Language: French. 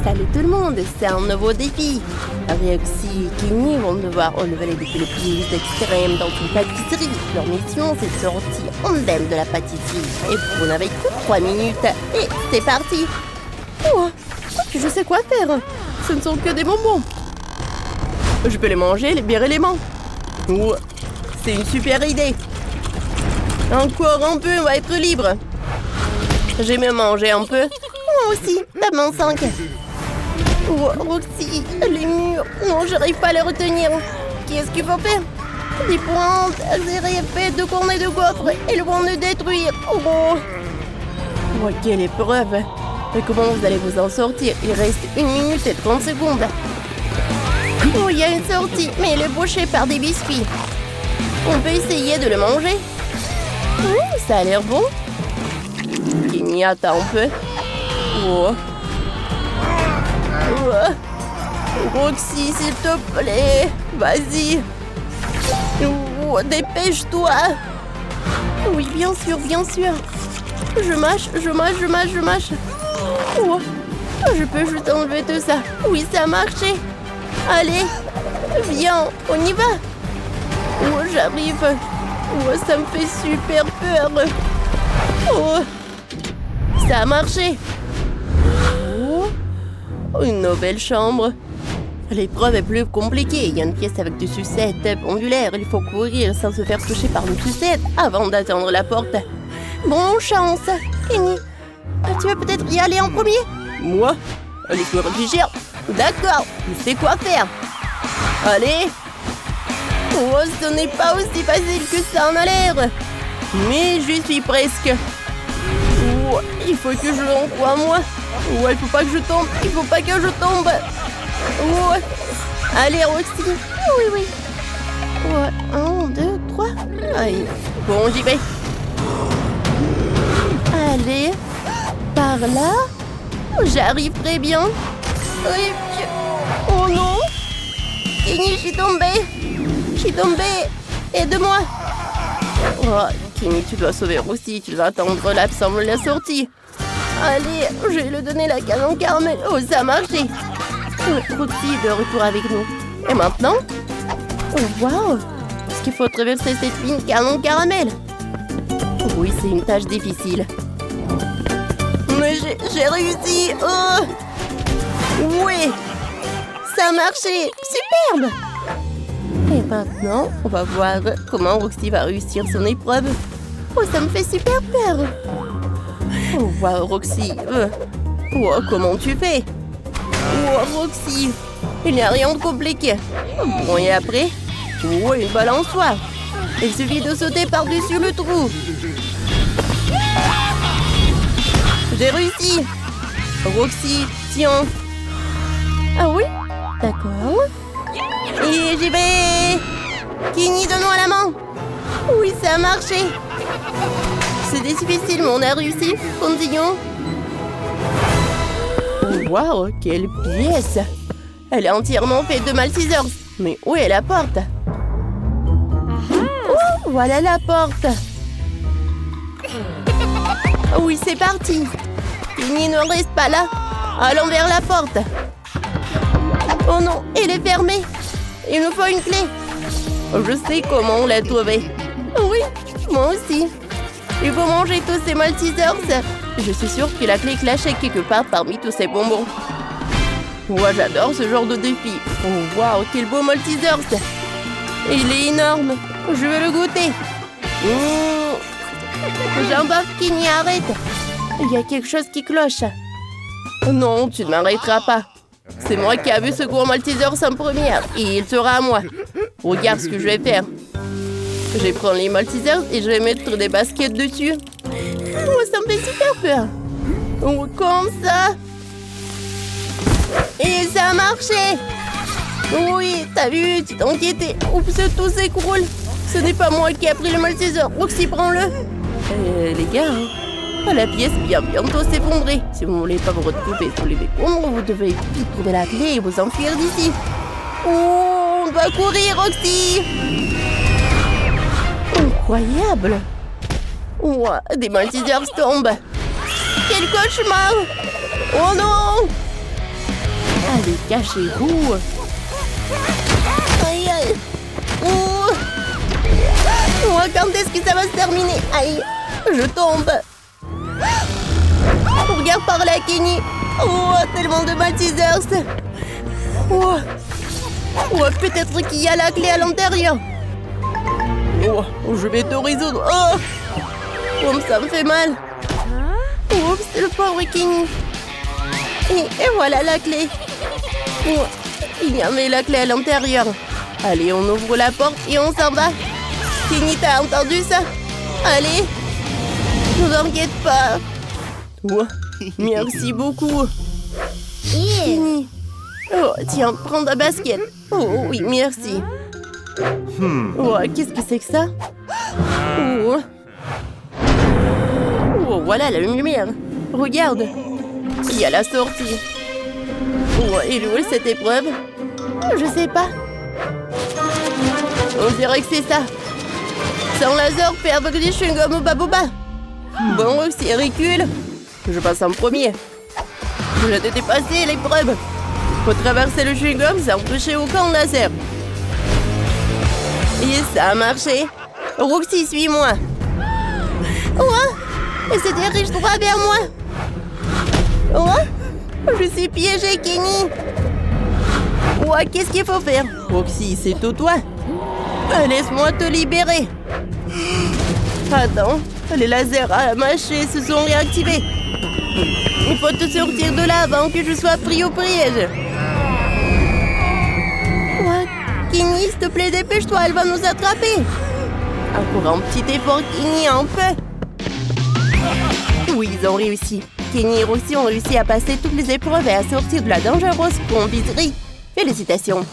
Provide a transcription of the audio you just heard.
Salut tout le monde, c'est un nouveau défi. Roxy et Kenny vont devoir relever les défis les plus extrêmes dans une pâtisserie. Leur mission, c'est de sortir indemne de la pâtisserie. Et vous n'avez que 3 minutes. Et c'est parti. Oh, je sais quoi faire. Ce ne sont que des bonbons. Je peux les manger, les bien éléments. Oh, c'est une super idée. Encore un peu, on va être libre. J'ai même mangé un peu. Moi aussi, tape 5. Oh, Roxy, les murs. Non, j'arrive pas à les retenir. Qu'est-ce qu'il faut faire? Des pointes, des faits de cornets de gaufres. Elles vont nous détruire. Oh, quelle épreuve. Mais comment vous allez vous en sortir? Il reste 1 minute et 30 secondes. Oh, il y a une sortie, mais elle est bouchée par des biscuits. On peut essayer de le manger. Ça a l'air bon. Kenny, attends un peu. Oh. Roxy, s'il te plaît. Vas-y. Oh, dépêche-toi. Oui, bien sûr, bien sûr. Je mâche. Oh, je peux juste enlever tout ça. Oui, ça a marché. Allez, viens, on y va. Oh, j'arrive. Oh, ça me fait super peur. Oh, ça a marché. Oh, une nouvelle chambre. L'épreuve est plus compliquée. Il y a une pièce avec des sucettes pendulaires. Il faut courir sans se faire toucher par une sucette avant d'atteindre la porte. Bonne chance. Kenny, tu veux peut-être y aller en premier? Moi? Laisse-moi réfléchir. D'accord, je sais quoi faire. Allez. Oh, ce n'est pas aussi facile que ça en a l'air. Mais je suis presque. Oh, il faut que je en croie en moi. Oh, il faut pas que je tombe. Il faut pas que je tombe. Oh. Allez, Roxy. Oui. Oh, 1, 2, 3. Aïe. Bon, j'y vais. Allez. Par là. J'arrive très bien. Oui. Oh non. Kenny, je suis tombée. Aide-moi. Oh, Kenny, tu dois sauver Roxy. Tu dois attendre l'absence de la sortie. Allez, je vais lui donner la canne en caramel. Oh, ça a marché. Roxy est de retour avec nous. Et maintenant? Oh, waouh. Est-ce qu'il faut traverser cette fine canne en caramel? Oui, c'est une tâche difficile. Mais j'ai réussi. Oh. Oui. Ça a marché. Superbe. Et maintenant, on va voir comment Roxy va réussir son épreuve. Oh, ça me fait super peur. Oh, wow, Roxy. Oh, comment tu fais? Oh, Roxy. Il n'y a rien de compliqué. Bon, et après? Oh, une balançoire. Il suffit de sauter par-dessus le trou. J'ai réussi. Roxy, tiens. Ah oui? D'accord. Et j'y vais. Kenny, donne-moi la main. Oui, ça a marché. C'était difficile, mais on a réussi. Continuons. Oh, waouh, quelle pièce. Elle est entièrement faite de Maltesers. Mais où est la porte? Oh, voilà la porte. Oui, c'est parti. Kenny, ne reste pas là. Allons vers la porte. Oh non, elle est fermée. Il nous faut une clé. Je sais comment on l'a trouvée. Oui, moi aussi. Il faut manger tous ces Maltesers. Je suis sûre que la clé est cachée quelque part parmi tous ces bonbons. Moi, j'adore ce genre de défi. Oh, waouh, quel beau Maltesers. Il est énorme. Je veux le goûter. Jean-Baptiste, Kenny, arrête. Il y a quelque chose qui cloche. Non, tu ne m'arrêteras pas. C'est moi qui ai vu ce gros Maltesers en première et il sera à moi. Regarde ce que je vais faire. Je vais prendre les Maltesers et je vais mettre des baskets dessus. Oh, ça me fait super peur. Oh, comme ça. Et ça a marché. Oui, t'as vu, tu t'inquiétais. Oups, tout s'écroule. Ce n'est pas moi qui ai pris le Malteser. Roxy, prends-le. Les gars, la pièce vient bientôt s'effondrer. Si vous ne voulez pas vous retrouver sous les décombres, vous devez vite trouver la clé et vous enfuir d'ici. Oh, on doit courir, Roxy. Incroyable. Oh, des Maltesers tombent. Quel cauchemar. Oh non. Cachez-vous. Aïe, aïe. Oh. Oh, quand est-ce que ça va se terminer? Aïe, je tombe. Regarde par là, Kenny. Oh, tellement de Maltesers. Oh, oh peut-être qu'il y a la clé à l'intérieur. Oh, je vais te résoudre. Oh, oh ça me fait mal. Oups, le pauvre Kenny. Et voilà la clé. Oh, il y avait la clé à l'intérieur. Allez, on ouvre la porte et on s'en va. Kenny, t'as entendu ça? Allez, ne t'inquiète pas. Oh, merci beaucoup. Kenny. Oh, tiens, prends ta basket. Oh, oui, merci. Oh, qu'est-ce que c'est que ça? Oh. Oh, voilà la lumière. Regarde. Il y a la sortie. Oh, et où est cette épreuve? Je sais pas. On dirait que c'est ça. C'est un laser fait avec des chewing-gums au baboba. Bon, Roxy, recule. Je passe en premier. Je l'ai dépassé l'épreuve. Faut traverser le chewing-gum sans toucher au camp laser. Et ça a marché. Roxy, suis-moi. Oh, et se dirige droit vers moi. Oh, je suis piégée, Kenny. Oh, qu'est-ce qu'il faut faire? Roxy, c'est tout toi. Laisse-moi te libérer. Attends, les lasers à mâcher se sont réactivés. Il faut te sortir de là avant que je sois pris au piège. Oh, Kenny, s'il te plaît, dépêche-toi, elle va nous attraper. Encore un petit effort, Kenny, un peu. Oui, ils ont réussi. Kenny et Roxy ont réussi à passer toutes les épreuves et à sortir de la dangereuse confiserie. Félicitations.